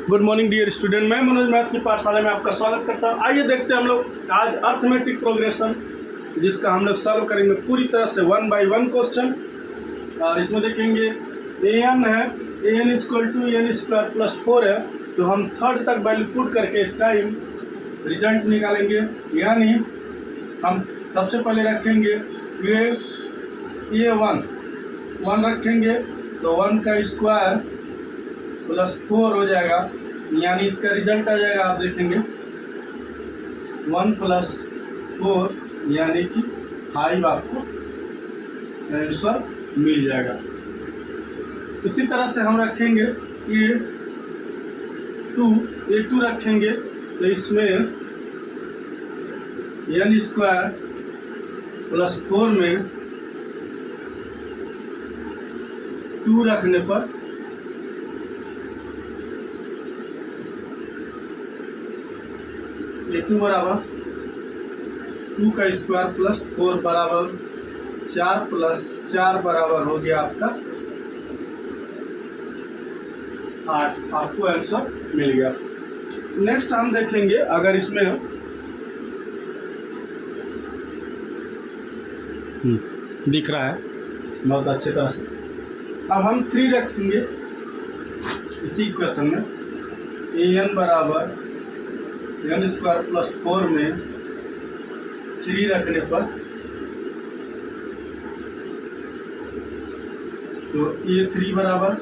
Good morning dear student, मैं Manoj math की पाठशाला में आपका स्वागत करता हूँ। आइए देखते हैं हम लोग आज अर्थमेटिक प्रोग्रेशन, जिसका हम लोग सॉल्व करेंगे पूरी तरह से 1 बाय 1 क्वेश्चन। और इसमें देखेंगे an है, an equal to n square plus 4 है, तो हम थर्ड तक वैल्यू पुट करके इसका रिजल्ट निकालेंगे। यानी हम सबसे पहले रखेंगे ये 1 रखेंगे तो 1 का स्क्वायर प्लस 4 हो जाएगा, यानी इसका रिजल्ट आ जाएगा। आप देखेंगे 1 प्लस 4 यानी कि 5 आपको आंसर मिल जाएगा। इसी तरह से हम रखेंगे ये 2 रखेंगे तो इसमें एन स्क्वायर प्लस 4 में 2 रखने पर A2 बराबर 2 का स्क्वायर प्लस 4 बराबर 4 प्लस 4 बराबर हो गया आपका 8। आपको आंसर मिल गया। नेक्स्ट हम देखेंगे, अगर इसमें दिख रहा है बहुत अच्छे तरह से, अब हम 3 रखेंगे इसी क्वेश्चन में। an बराबर एन स्क्वायर प्लस 4 में 3 रखने पर तो ये 3 बराबर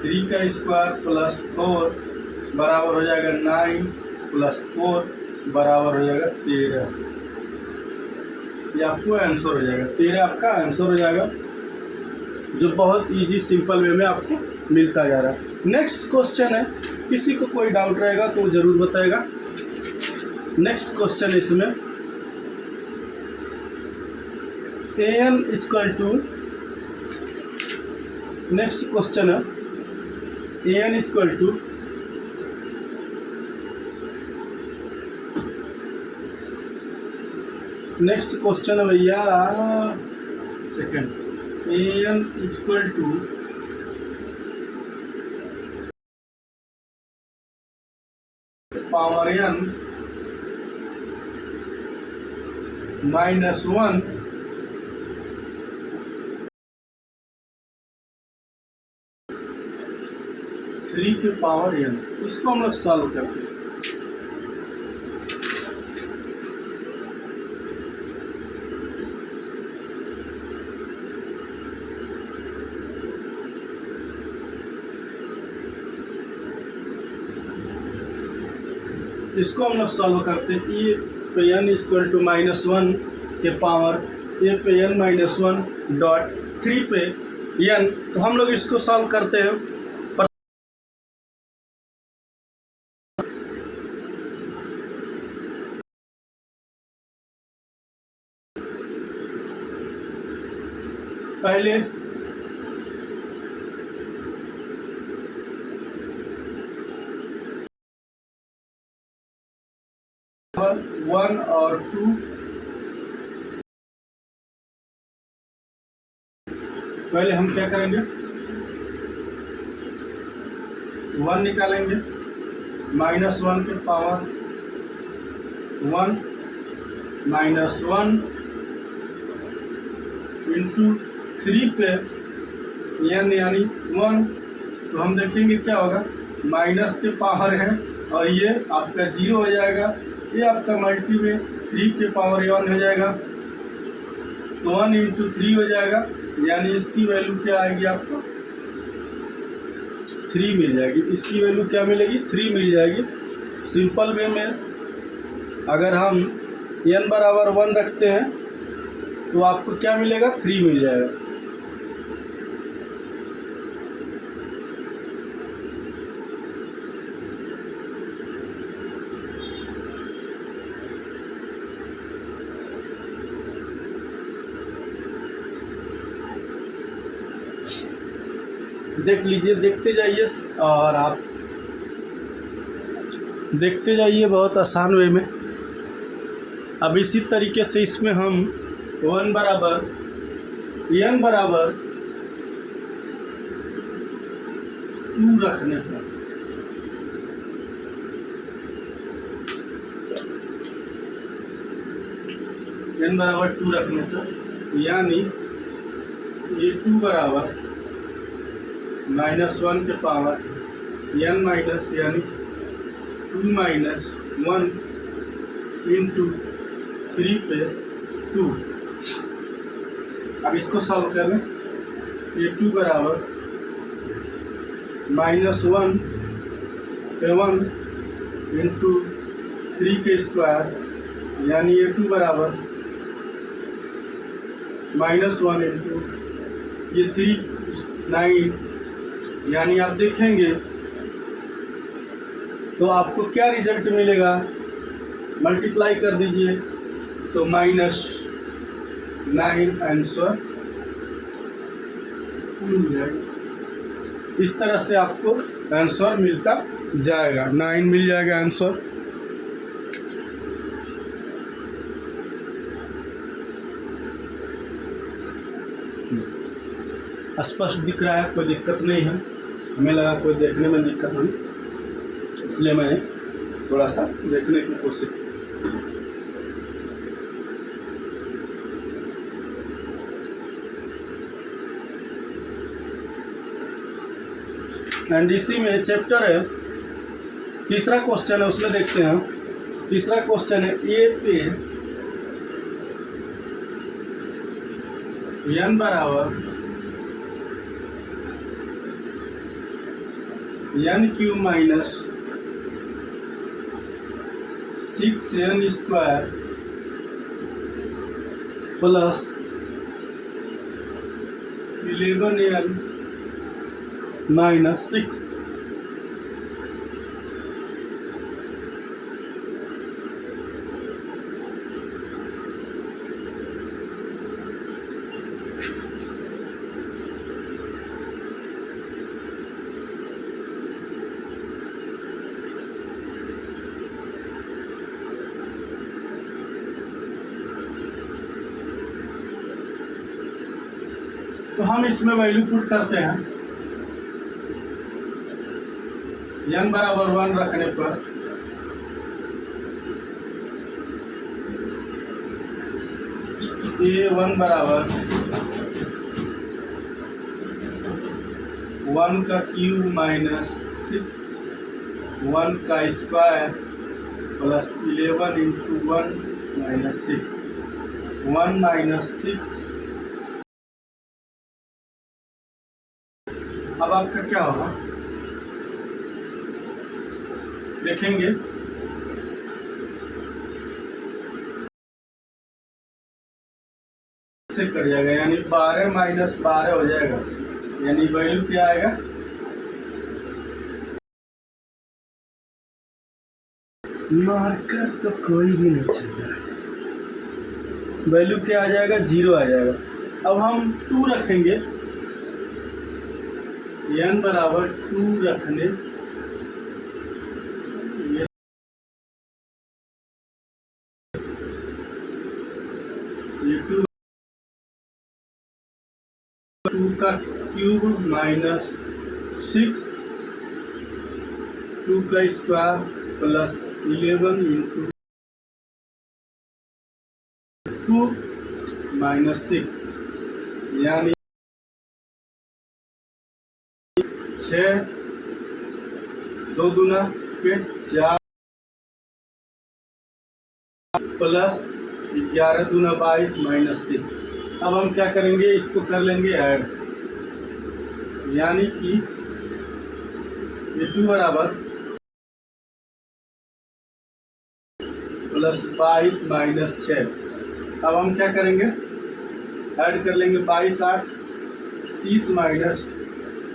3 का स्क्वायर प्लस 4 बराबर हो जाएगा 9 प्लस 4 बराबर हो जाएगा 13। ये आपको आंसर हो जाएगा, 13 आपका आंसर हो जाएगा, जो बहुत इजी सिंपल वे में आपको मिलता जा रहा है। नेक्स्ट क्वेश्चन है, किसी को कोई डाउट रहेगा तो ज़रूर बताएगा। नेक्स्ट क्वेश्चन है इसमें an equal to, next question है an equal to next question है भैया second, an equal to power n minus 1 3 के पावर n, इसको हम लोग सॉल्व करते हैं। इसको हम लोग सॉल्व करते हैं। ए पे n इक्वल टू -1 के पावर ए पे n -1 डॉट 3 पे n, तो हम लोग इसको सॉल्व करते हैं। पहले वन और 2, पहले हम क्या करेंगे 1 निकालेंगे, -1 के पावर 1 -1 इंटू 3 पे n यानी 1, तो हम देखेंगे क्या होगा, माइनस के पावर है और ये आपका 0 हो जाएगा। ये आपका मल्टी में 3 के पावर 1 हो जाएगा, तो 1 इंटू 3 हो जाएगा, यानी इसकी वैल्यू क्या आएगी आपको 3 मिल जाएगी। इसकी वैल्यू क्या मिलेगी 3 मिल जाएगी। सिंपल वे में अगर हम n बराबर 1 रखते हैं तो आपको क्या मिलेगा 3 मिल जाएगा। देख लीजिए, देखते जाइए और आप देखते जाइए, बहुत आसान वे में। अब इसी तरीके से इसमें हम 1 बराबर n बराबर 2 रखने पर n बराबर 2 रखने पर यानी a2 बराबर -1 के पावर n माइनस यानी 2 माइनस 1 इंटू 3 पे 2। अब इसको सॉल्व करें। a2 बराबर -1 पे 1 इंटू 3 के स्क्वायर यानी a2 बराबर -1 इंटू ये 3 9 यानी आप देखेंगे तो आपको क्या रिजल्ट मिलेगा, मल्टीप्लाई कर दीजिए तो -9 आंसर मिल जाएगा। इस तरह से आपको आंसर मिलता जाएगा, 9 मिल जाएगा आंसर। स्पष्ट दिख रहा है, कोई दिक्कत नहीं है। हमें लगा कोई देखने में दिक्कत नहीं, इसलिए मैंने थोड़ा सा देखने की कोशिश की। एंड इसी में चैप्टर है, तीसरा क्वेश्चन है, उसमें देखते हैं। तीसरा क्वेश्चन है ए पे n बराबर n cube minus 6n square plus 11n minus 6। तो हम इसमें वैल्यू पुट करते हैं। n बराबर 1 रखने पर a1 बराबर 1 का क्यूब माइनस 6 1 का square plus 11 into 1 minus 6 1 minus 6। अब आपका क्या होगा देखेंगे। से कट जाएगा यानी 12 माइनस 12 हो जाएगा, यानी वैल्यू क्या आएगा, मार्कर तो कोई भी नहीं चल रहा है, वैल्यू क्या आ जाएगा, 0 आ जाएगा। अब हम 2 रखेंगे, n बराबर 2 रखने ये 2 का क्यूब माइनस 6 2 का स्क्वायर प्लस 11 इंटू 2 माइनस 6 यानी 6 2 दूना पे 4 प्लस 11 दूना 22 माइनस 6। अब हम क्या करेंगे, इसको कर लेंगे ऐड, यानी कि ये 2 बराबर प्लस 22 माइनस 6। अब हम क्या करेंगे, ऐड कर लेंगे 22 8 30 माइनस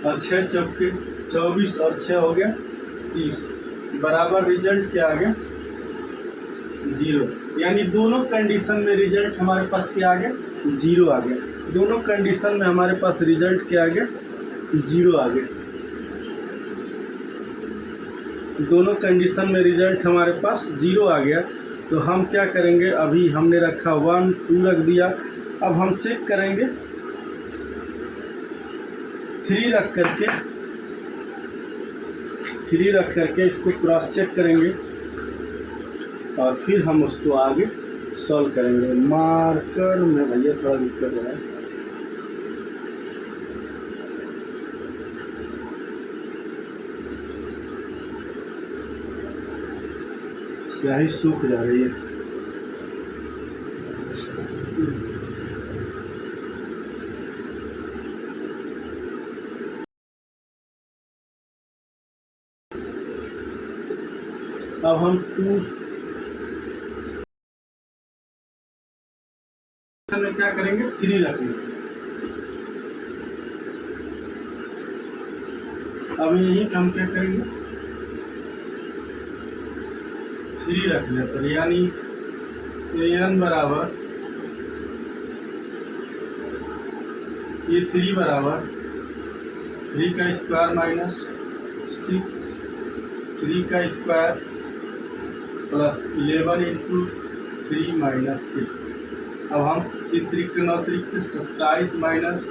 और 6 चौके 24 और 6 हो गया 30 बराबर रिजल्ट क्या आ गया 0। यानी दोनों कंडीशन में रिजल्ट हमारे पास क्या आ गया 0 आ गया। दोनों कंडीशन में हमारे पास रिजल्ट क्या आ गया 0 आ गया। दोनों कंडीशन में रिजल्ट हमारे पास 0 आ गया। तो हम क्या करेंगे, अभी हमने रखा 1 2 रख दिया। अब हम चेक करेंगे 3 रख करके 3 रख करके इसको क्रॉस चेक करेंगे और फिर हम उसको आगे सॉल्व करेंगे। मार्कर में भैया थोड़ा दिक्कत हो रहा है। स्याही सूख जा रही है। अब हम 2 में क्या करेंगे, 3 रखेंगे। अब यही हम क्या करेंगे, 3 रखने पर, यानी n बराबर ये 3 बराबर 3 का स्क्वायर माइनस 6, 3 का स्क्वायर प्लस 11 इंटू 3 माइनस 6। अब हम 3 त्रिक 9 त्रिक के 27 माइनस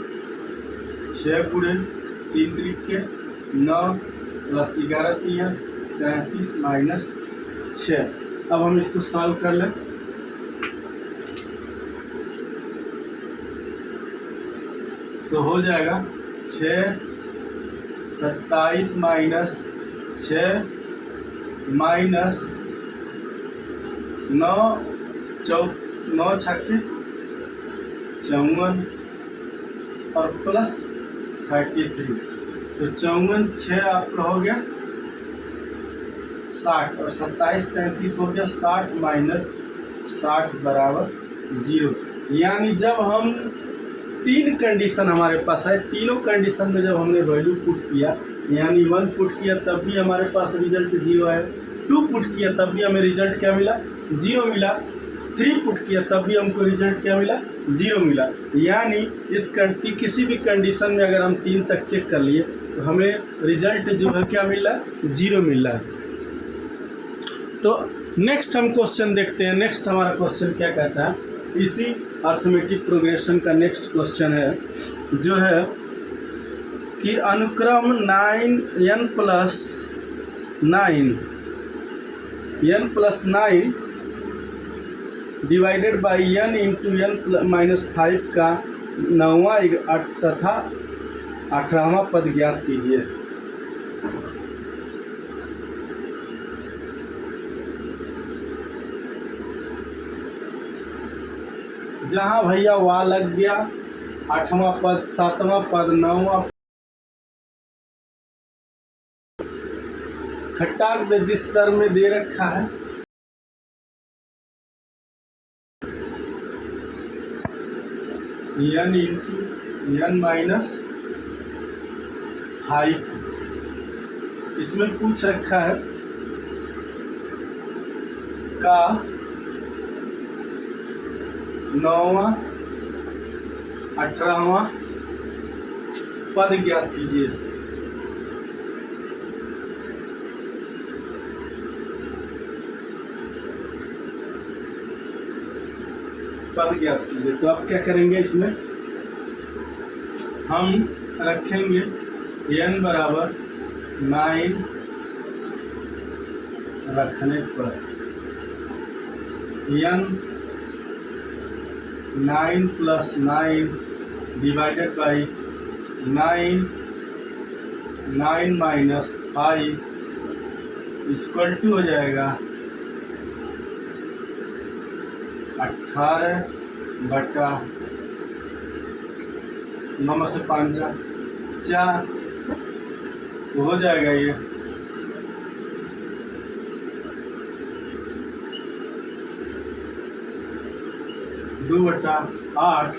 6 पूरे 3 त्रिक के 9 प्लस 11 3 33 माइनस 6। अब हम इसको सॉल्व कर लें। तो हो जाएगा 6 27 माइनस 6 माइनस 9 छक्के 54 और प्लस 33। तो 54 6 आपका हो गया 60 और 27 33 हो गया 60 माइनस 60 बराबर 0। यानी जब हम 3 कंडीशन हमारे पास है, तीनों कंडीशन में जब हमने वैल्यू पुट किया, यानी 1 पुट किया तब भी हमारे पास रिजल्ट 0 है, 2 पुट किया तब भी हमें रिजल्ट क्या मिला, 0 मिला, 3 पुट किया तब भी हमको रिजल्ट क्या मिला, 0 मिला। यानी किसी भी कंडीशन में अगर हम 3 तक चेक कर लिए तो हमें रिजल्ट जो है क्या मिल रहा है, 0 मिल रहा है। तो नेक्स्ट हम क्वेश्चन देखते हैं। नेक्स्ट हमारा क्वेश्चन क्या कहता है, इसी अर्थमेटिक प्रोग्रेशन का नेक्स्ट क्वेश्चन है जो है कि अनुक्रम 9 n + 9 divided by n into n-5 का 9वां तथा 18वां पद ज्ञात कीजिए। जहाँ भैया वाह लग गया, 8वां पद, 7वां पद, 9वां खट्टाक में जिस टर्म में दे रखा है n इंटू n-5, इसमें पूछ रखा है का 9वां 18वां पद ज्ञात कीजिए। पद ज्ञात कीजिए। तो आप क्या करेंगे, इसमें हम रखेंगे n बराबर 9 रखने पर n 9 + 9 divided by 9 minus 5 equal to हो जाएगा 18 बटा 9 से 5 4, तो हो जाएगा ये 2/8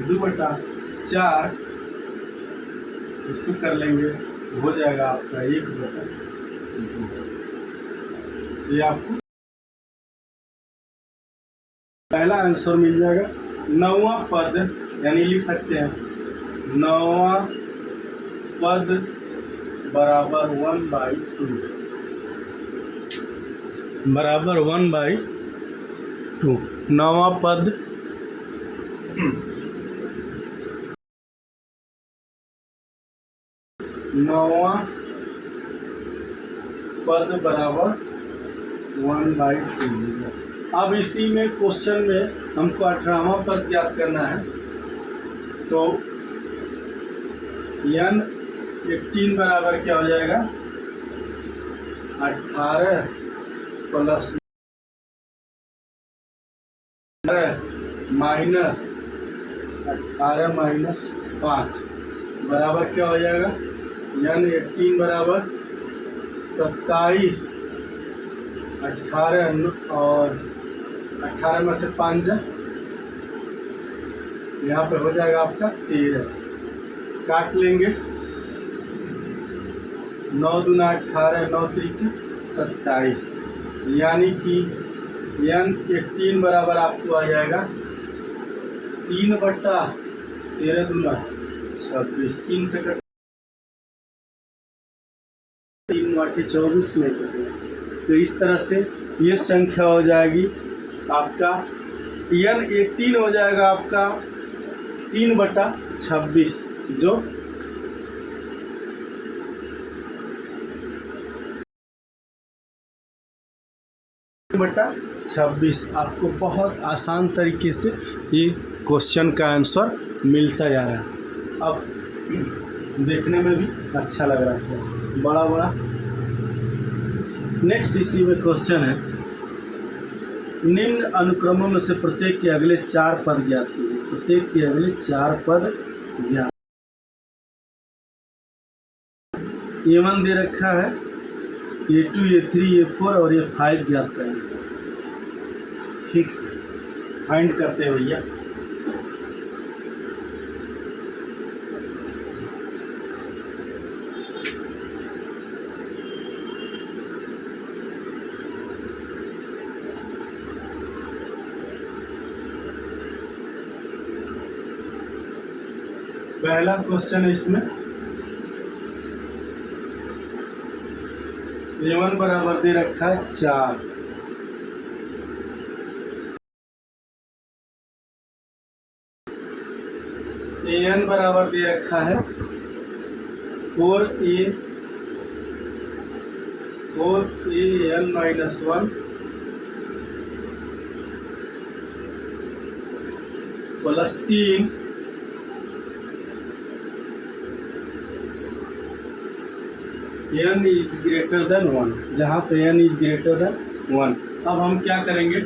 2/4, इसको कर लेंगे, हो जाएगा आपका 1/2। ये आपको पहला आंसर मिल जाएगा। 9वां पद यानी लिख सकते हैं 9वां पद बराबर 1/2 बराबर 1/2। 9वां पद 9वां पद बराबर 1/2। अब इसी में क्वेश्चन में हमको 18वां पद ज्ञात करना है, तो n18 बराबर क्या हो जाएगा, 18 प्लस माइनस 18 माइनस 5 बराबर क्या हो जाएगा, n18 बराबर 27, 18 और 18 में से 5 यहाँ पे हो जाएगा आपका 13, काट लेंगे, 9 दूना 18, 9 त्रिक 27, यानी कि n18 बराबर आपको आ जाएगा 3/13 दूना 26, 3 से 3 वाटी 24 में कटेगा। तो इस तरह से ये संख्या हो जाएगी आपका, n18 हो जाएगा आपका 3/26, जो 3/26। आपको बहुत आसान तरीके से ये क्वेश्चन का आंसर मिलता जा रहा है। अब देखने में भी अच्छा लग रहा है, बड़ा बड़ा। नेक्स्ट इसी में क्वेश्चन है, निम्न अनुक्रमों में से प्रत्येक के अगले 4 पद ज्ञात कीजिए। प्रत्येक के अगले 4 पद ज्ञात। A1 दे रखा है, A2, A3, A4 और A5 ज्ञात करेंगे। ठीक, फाइंड करते हैं भैया। पहला क्वेश्चन है इसमें, A1 बराबर दे रखा है 4, AN बराबर दे रखा है 4AN-1 plus 3 n is greater then 1, जहाँ पे n इज ग्रेटर देन 1। अब हम क्या करेंगे,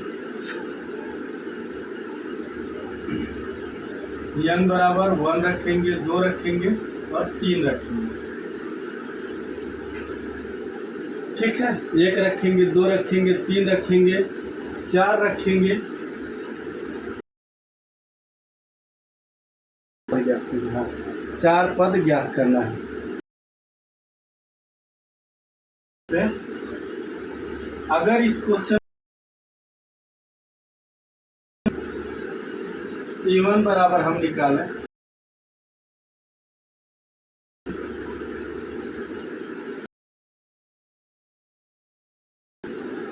n बराबर 1 रखेंगे, 2 रखेंगे और 3 रखेंगे। ठीक है, 1 रखेंगे, 2 रखेंगे, 3 रखेंगे, 4 रखेंगे। हाँ, 4 पद ज्ञात करना है। अगर इस क्वेश्चन A1 बराबर हम निकालें,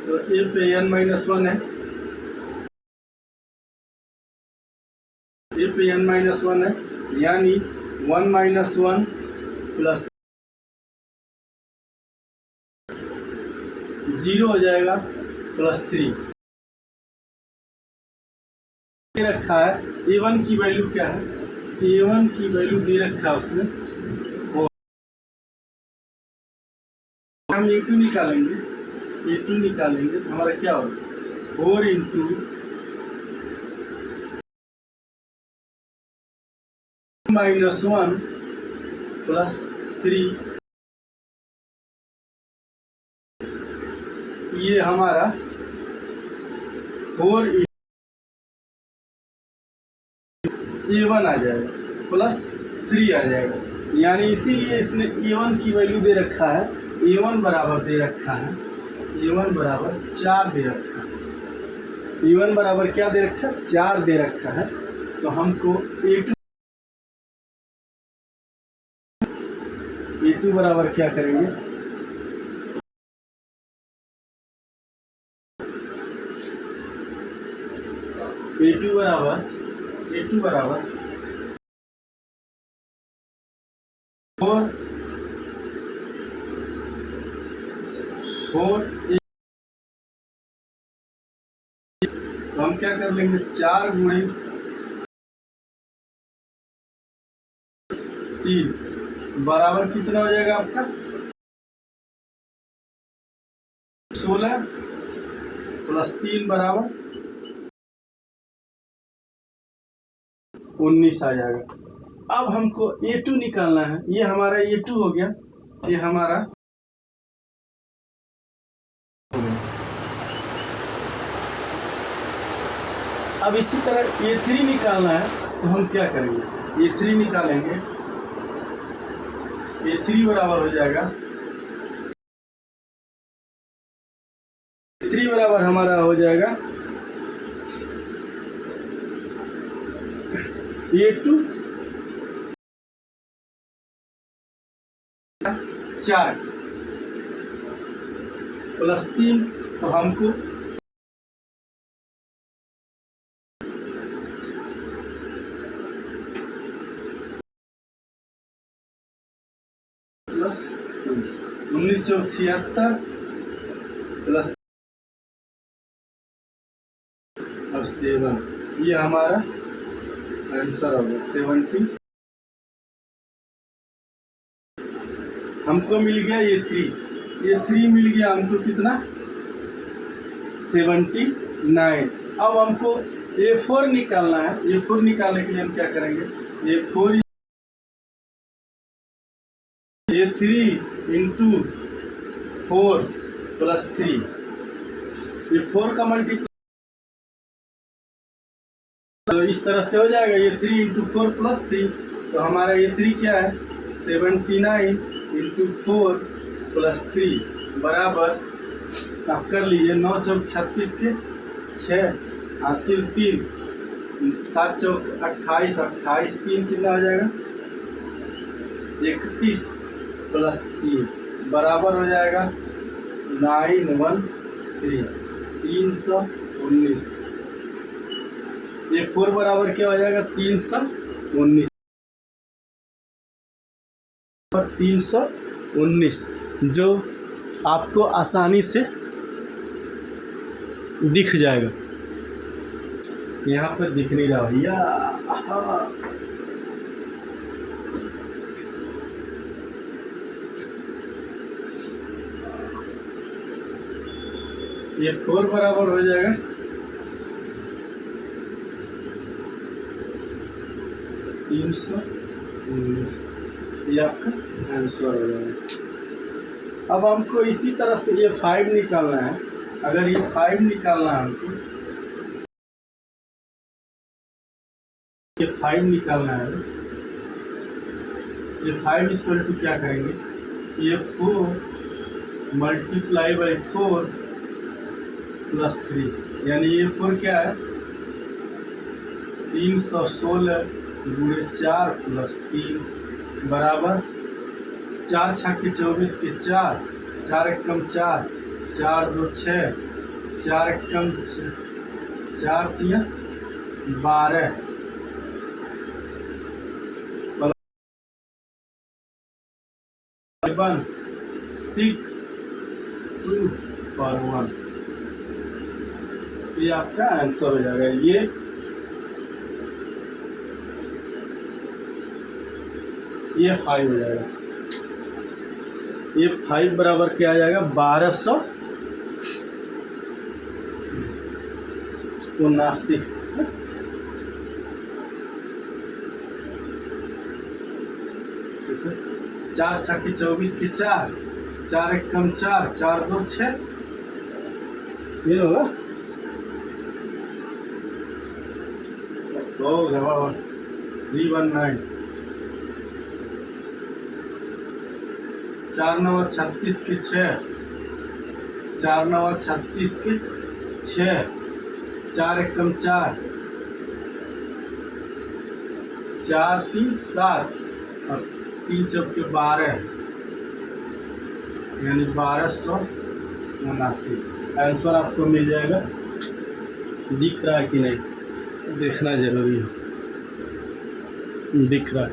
तो A पे n-1 है, A पे n-1 है, यानी 1 - 1 प्लस 0 हो जाएगा प्लस 3 रखा है। A1 की वैल्यू क्या है, A1 की वैल्यू दे रखा है उसमें, हम A2 निकालेंगे, A2 निकालेंगे तो हमारा क्या होगा, 4 × -1 प्लस 3, ये हमारा 4 A1 आ जाएगा प्लस 3 आ जाएगा, यानी इसीलिए इसने A1 की वैल्यू दे रखा है, A1 बराबर दे रखा है, A1 बराबर 4 दे रखा है। A1 बराबर क्या दे रखा है, 4 दे रखा है। तो हमको A2 बराबर क्या करेंगे, A2 बराबर 4 4, तो हम क्या कर लेंगे 4 गुणे 3 बराबर कितना हो जाएगा आपका 16 प्लस 3 बराबर 19 आ जाएगा। अब हमको A2 निकालना है। ये हमारा A2 हो गया, ये हमारा हो गया। अब इसी तरह A3 निकालना है, तो हम क्या करेंगे A3 निकालेंगे। A3 बराबर हो जाएगा, A3 बराबर हमारा हो जाएगा A2 4 प्लस 3, तो हमको प्लस 19 चौक 76 प्लस और 7, ये हमारा आंसर होगा 70। हमको मिल गया A3 मिल गया हमको कितना 79। अब हमको A4 निकालना है। A4 निकालने के लिए हम क्या करेंगे A4 A3 इंटू 4 प्लस 3, ये 4 का मल्टीप्लाई तो इस तरह से हो जाएगा A3 इंटू 4 प्लस 3, तो हमारा A3 क्या है 79 इंटू 4 प्लस 3 बराबर, आप कर लीजिए 9 चौक 36 के 6 हासिल 3 7 चौक 28 28 3 कितना हो जाएगा 31 प्लस 3 बराबर हो जाएगा 913 319। A4 बराबर क्या हो जाएगा 319 और 319, जो आपको आसानी से दिख जाएगा। यहाँ पर दिख नहीं रहा भैया, ये 4 बराबर हो जाएगा 319, ये आपका आंसर हो जाएगा। अब हमको इसी तरह से ये 5 निकालना है। अगर ये 5 निकालना है हमको, ये 5 निकालना है, ये 5 इक्वल टू क्या करेंगे ये 4 मल्टीप्लाई बाई 4 प्लस 3, यानी ये 4 क्या है 316 गुणे 4 प्लस 3 बराबर 4 छक्के 24 के 4 4 एकम 4 4 2 6 4 एकम 4 3 12 1 6 2 और 1, ये आपका आंसर हो जाएगा। ये 5 हो जाएगा। ये 5 बराबर क्या आ जाएगा 1279। 4 छक्के 24 के 4 4 एकम 4 4 2 6, ये होगा 319। 4 9 36 के 6 4 9 36 के 6 4 एकम 4 4 3 7 और 3 चौक के 12, यानी 1279 आंसर आपको मिल जाएगा। दिख रहा है कि नहीं, देखना जरूरी है। दिख रहा है।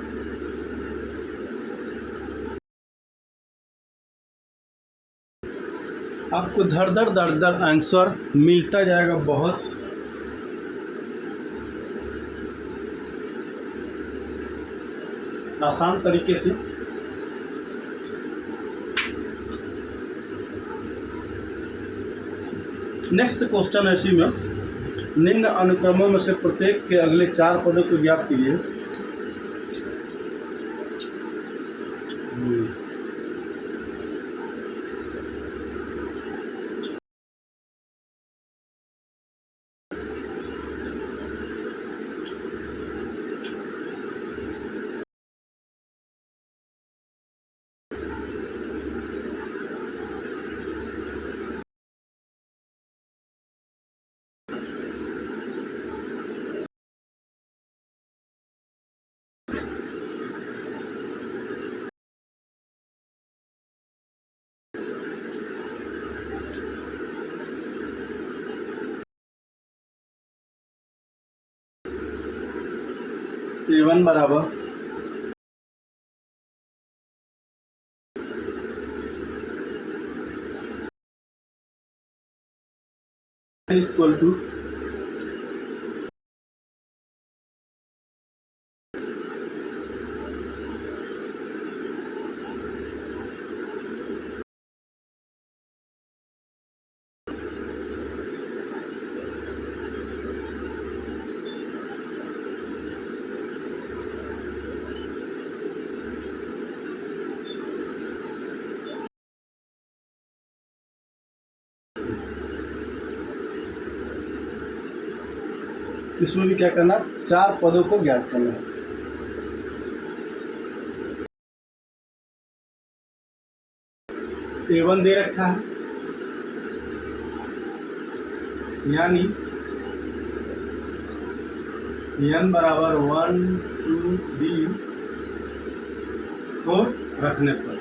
आपको धड़ धड़ आंसर मिलता जाएगा बहुत आसान तरीके से। नेक्स्ट क्वेश्चन है इसी में, निम्न अनुक्रमों में से प्रत्येक के अगले 4 पदों को ज्ञात कीजिए। A1 बराबर इक्वल टू इसमें भी क्या करना, 4 पदों को ज्ञात करना है। A1 दे रखा है, यानी n बराबर 1 2 3 को रखने पर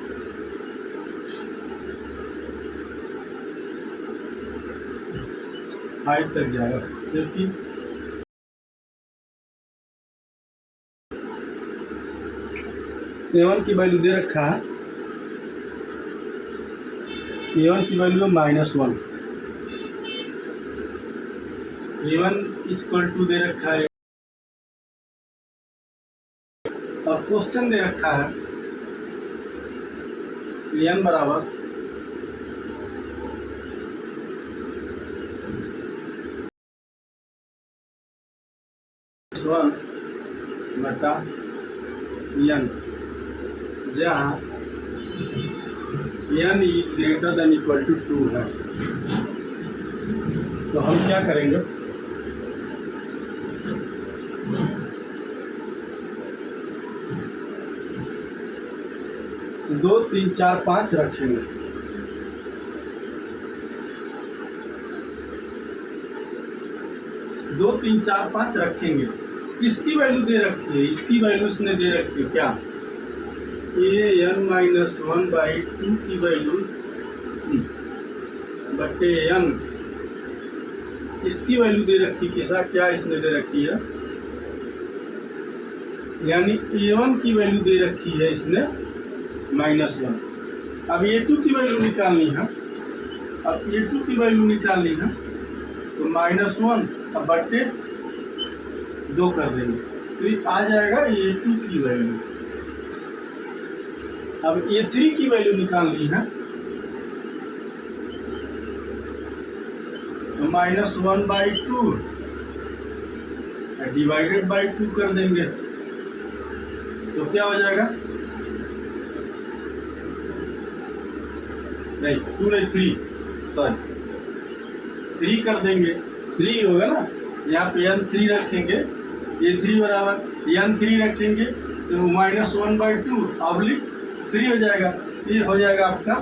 हाइट तक जाएगा, क्योंकि A1 की वैल्यू दे रखा है, A1 की वैल्यू -1, A1 इक्वल टू दे रखा है, और क्वेश्चन दे रखा है n बराबर -1 बटा n, जहाँ n is greater than equal to 2 है। तो हम क्या करेंगे, दो तीन चार पाँच रखेंगे। दो तीन चार पाँच रखेंगे। इसकी वैल्यू दे रखी है, इसकी वैल्यू इसने दे रखी है क्या, an-1/2 की वैल्यू बटे n, इसकी वैल्यू दे रखी कैसा, क्या इसने दे रखी है, यानी A1 की वैल्यू दे रखी है इसने -1। अब A2 की वैल्यू निकालनी है, अब A2 की वैल्यू निकालनी है तो -1 अब बटे 2 कर देंगे, तो ये आ जाएगा A2 की वैल्यू। अब A3 की वैल्यू निकालनी है तो -1/2 डिवाइडेड बाई 2 कर देंगे, तो क्या हो जाएगा, नहीं 2 नहीं 3 सॉरी 3 कर देंगे, 3 होगा ना, यहाँ पे n3 रखेंगे, A3 बराबर n3 रखेंगे तो -1/2 ऑब्लिक 3 हो जाएगा, ये हो जाएगा आपका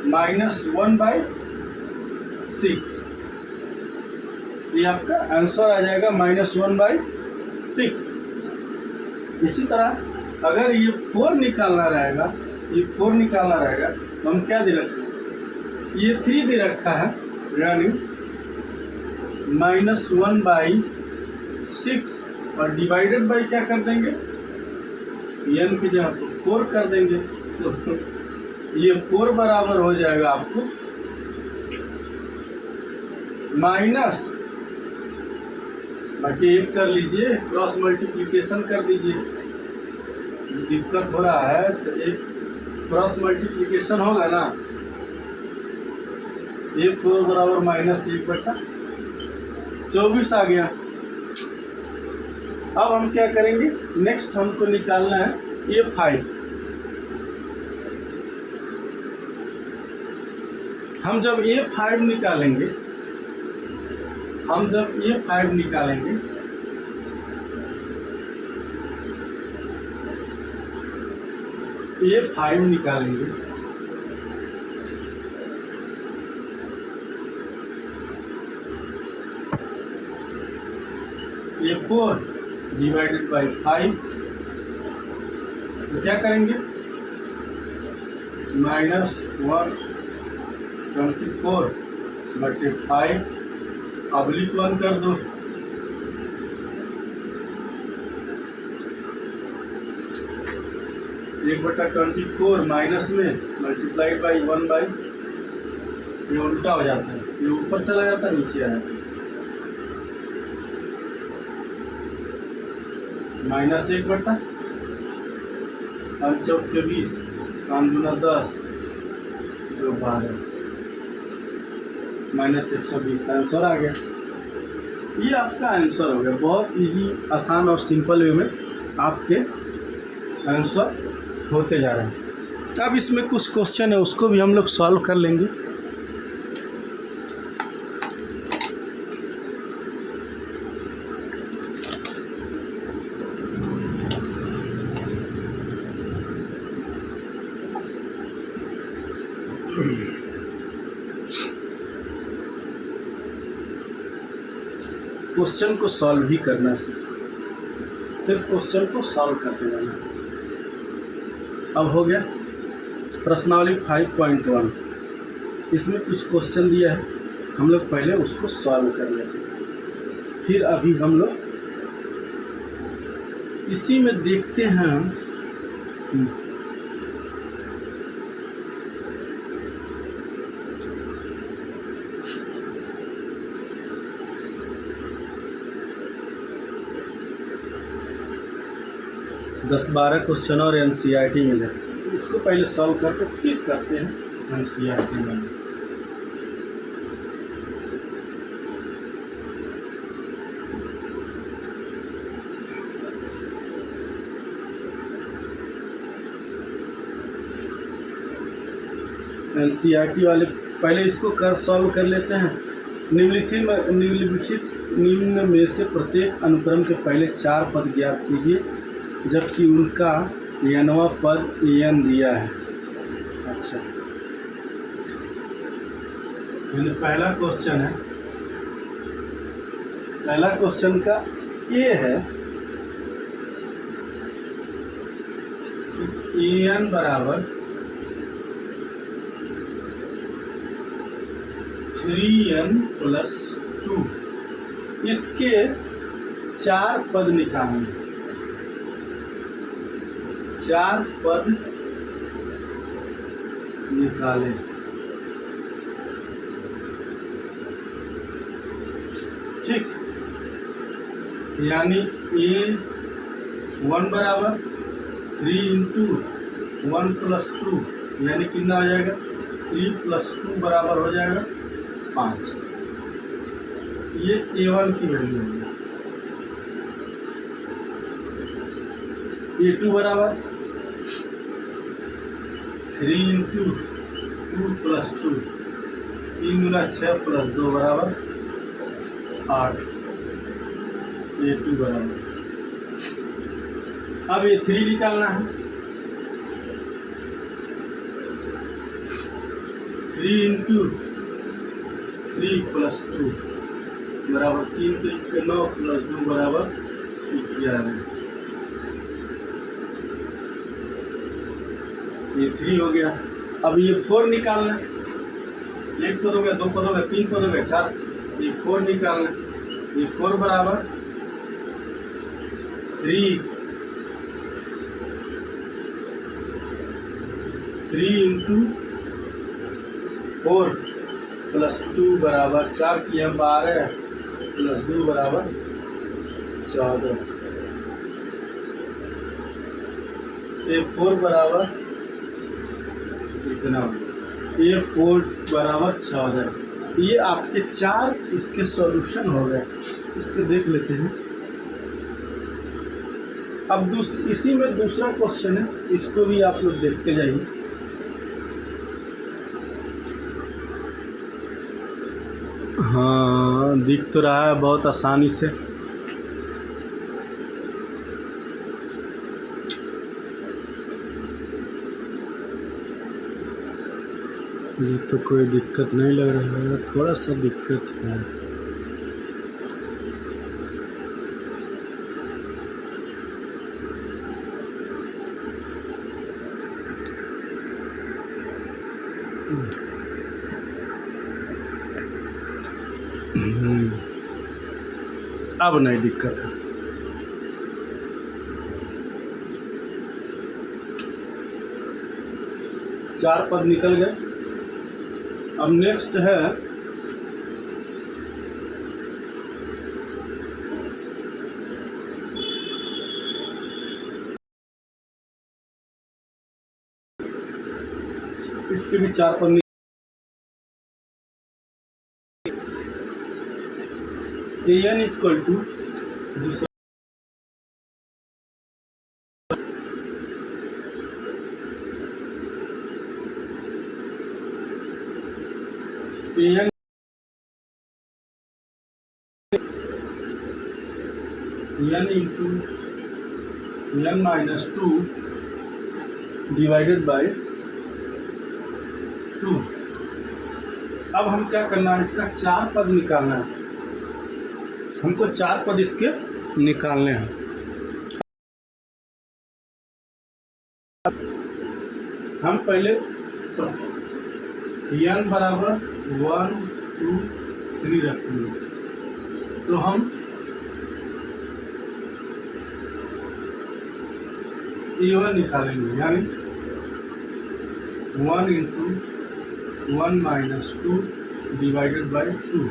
-1/6। ये आपका आंसर आ जाएगा -1/6। इसी तरह अगर ये 4 निकालना रहेगा, ये 4 निकालना रहेगा तो हम क्या दे रखते हैं, ये 3 दे रखा है, यानी -1/6 और डिवाइडेड बाई क्या कर देंगे, n की जगह 4 कर देंगे, तो ये 4 बराबर हो जाएगा आपको माइनस बाकी 1 कर लीजिए, क्रॉस मल्टीप्लिकेशन कर दीजिए। दिक्कत हो रहा है तो एक क्रॉस मल्टीप्लिकेशन होगा ना, 1 4 बराबर -1/24 आ गया। अब हम क्या करेंगे, नेक्स्ट हमको निकालना है ये 5। हम जब ये 5 निकालेंगे, ये 5 निकालेंगे, ये 4 डिवाइडेड बाई 5, तो क्या करेंगे, -1/24/5 अबलिक 1 कर दो। एक बटा 24 माइनस में मल्टीप्लाइड बाई 1/, ये उल्टा हो जाता है, ये ऊपर चला जाता है, नीचे आया -1 बटा 5 चौक के 20, 5 दूना 10, 2 12, -120 आंसर आ गया। ये आपका आंसर हो गया। बहुत इजी, आसान और सिंपल वे में आपके आंसर होते जा रहे हैं। अब इसमें कुछ क्वेश्चन है, उसको भी हम लोग सॉल्व कर लेंगे। क्वेश्चन को सॉल्व ही करना है, सिर्फ क्वेश्चन को सॉल्व करने वाला है। अब हो गया प्रश्नावली 5.1। इसमें कुछ क्वेश्चन दिया है, हम लोग पहले उसको सॉल्व कर लेते हैं, फिर अभी हम लोग इसी में देखते हैं। 10-12 क्वेश्चन और NCERT में है, इसको पहले सॉल्व करके फिर करते हैं NCERT में। NCERT वाले पहले इसको सॉल्व कर लेते हैं। निम्न में से प्रत्येक अनुक्रम के पहले 4 पद ज्ञात कीजिए जबकि उनका n वां पद n दिया है। अच्छा, ये पहला क्वेश्चन है। पहला क्वेश्चन का ये है कि n बराबर 3n + 2, इसके 4 पद निकालेंगे। 4 पद निकालें। ठीक, यानी A1 बराबर 3 × 1 + 2, यानी कितना हो जाएगा, 3 + 2 बराबर हो जाएगा 5। ये A1 की वैल्यू होगी। A2 बराबर 3 × 2 + 2, 3 × 6 + 2 बराबर 8। A2 बराबर, अब A3 निकालना है। 3 × 3 + 2 बराबर 3 × 9 + 2 बराबर 11। ये 3 हो गया। अब ये 4 निकालना है। 1 पद हो गया, 2 पद हो गया, 3 पद हो गया, 4। ये 4 निकालना है। ये 4 बराबर 3 × 4 +2 बराबर 4 की हम 12 प्लस 2 बराबर 14। A4 बराबर इतना, A4 बराबर 14। ये आपके 4 इसके सॉल्यूशन हो गए। इसके देख लेते हैं। अब इसी में दूसरा क्वेश्चन है, इसको भी आप लोग देखते जाइए। हाँ, दिख तो रहा है बहुत आसानी से। ये तो कोई दिक्कत नहीं लग रहा है, थोड़ा सा दिक्कत है। अब नहीं दिक्कत है। चार पद निकल गए। अब नेक्स्ट है इसके भी 4 पद n इक्वल टू दूसरा n into n minus 2 divided by 2। अब हम क्या करना है, इसका 4 पद निकालना है। हमको 4 पद इसके निकालने हैं। हम पहले n बराबर 1 2 3 रखेंगे। तो हम A1 निकालेंगे, यानी 1 into 1 minus 2 divided by 2।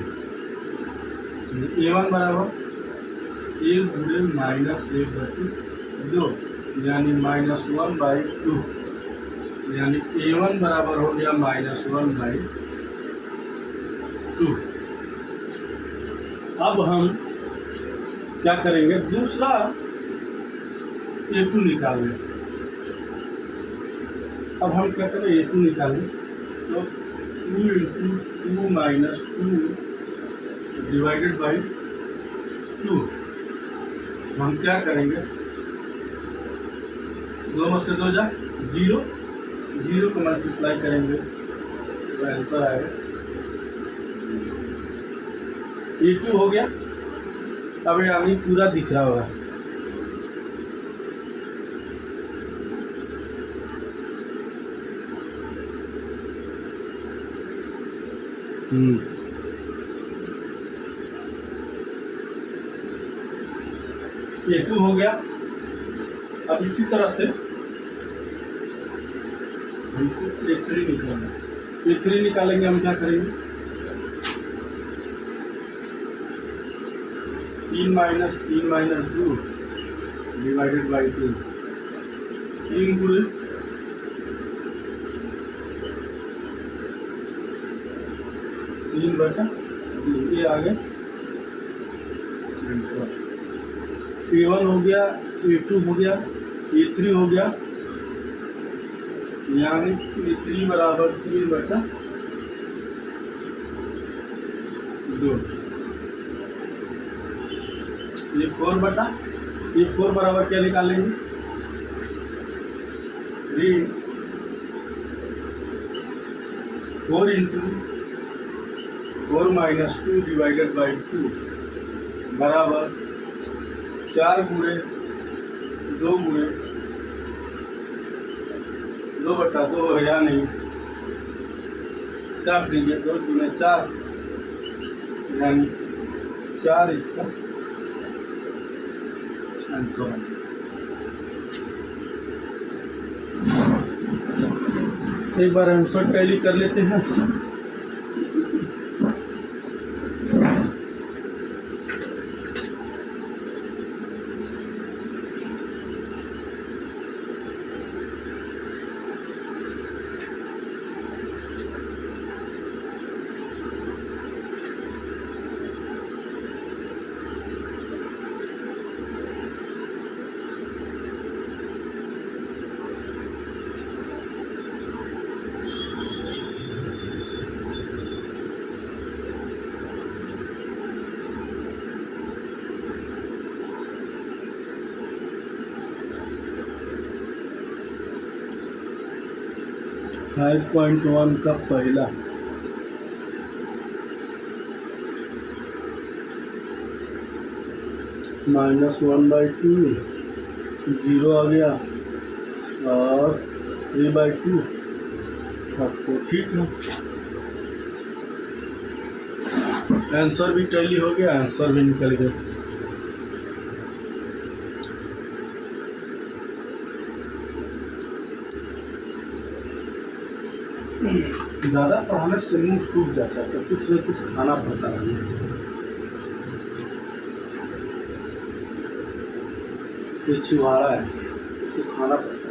A1 बराबर 1 गुणे माइनस 1/2, यानी -1 बाई 2, यानी A1 बराबर हो गया -1 बाई 2। अब हम क्या करेंगे, दूसरा A2 निकालें। अब हम क्या करें, A2 निकालें तो 2 इंटू 2 माइनस 2 डिवाइडेड बाई 2। हम क्या करेंगे, 2 में से 2 जा 0, 0 को मल्टीप्लाई करेंगे तो आंसर आएगा। A2 हो गया। अब ये आगे पूरा दिख रहा होगा। A2 हो गया। अब इसी तरह से हमको A3 निकालना है। A3 निकालेंगे, हम क्या करेंगे, 3 माइनस 2 डिवाइडेड बाई 2, 3 गुणे 3/2। ये आ गए आंसर। A1 हो गया, A2 हो गया, A3 हो गया, यानी A3 बराबर 3/2। A4 बराबर क्या निकालेंगे, 4 इंटू 4 माइनस 2 डिवाइडेड बाई 2 बराबर 4 गुणे 2 गुणे 2/2 है या नहीं, काट दीजिए, 2 गुणे 4 यानी 4 इसका आंसर। एक बार आंसर टैली कर लेते हैं। 5.1 का पहला -1/2 जीरो आ गया और 3/2 आपको ठीक है। आंसर भी टैली हो गया, आंसर भी निकल गया। ज़्यादा पढ़ाने से मुंह सूख जाता है तो कुछ न कुछ खाना पड़ता है। ये छिवाड़ा है, इसको खाना पड़ता है।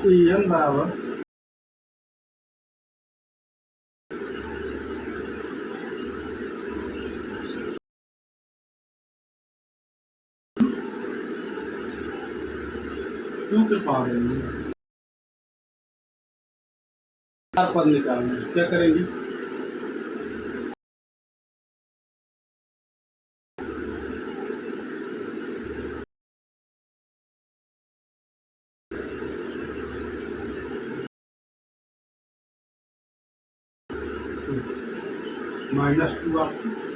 n बराबर 2 के पावर में 4 पद निकालना है, क्या करेंगे? -2 आपको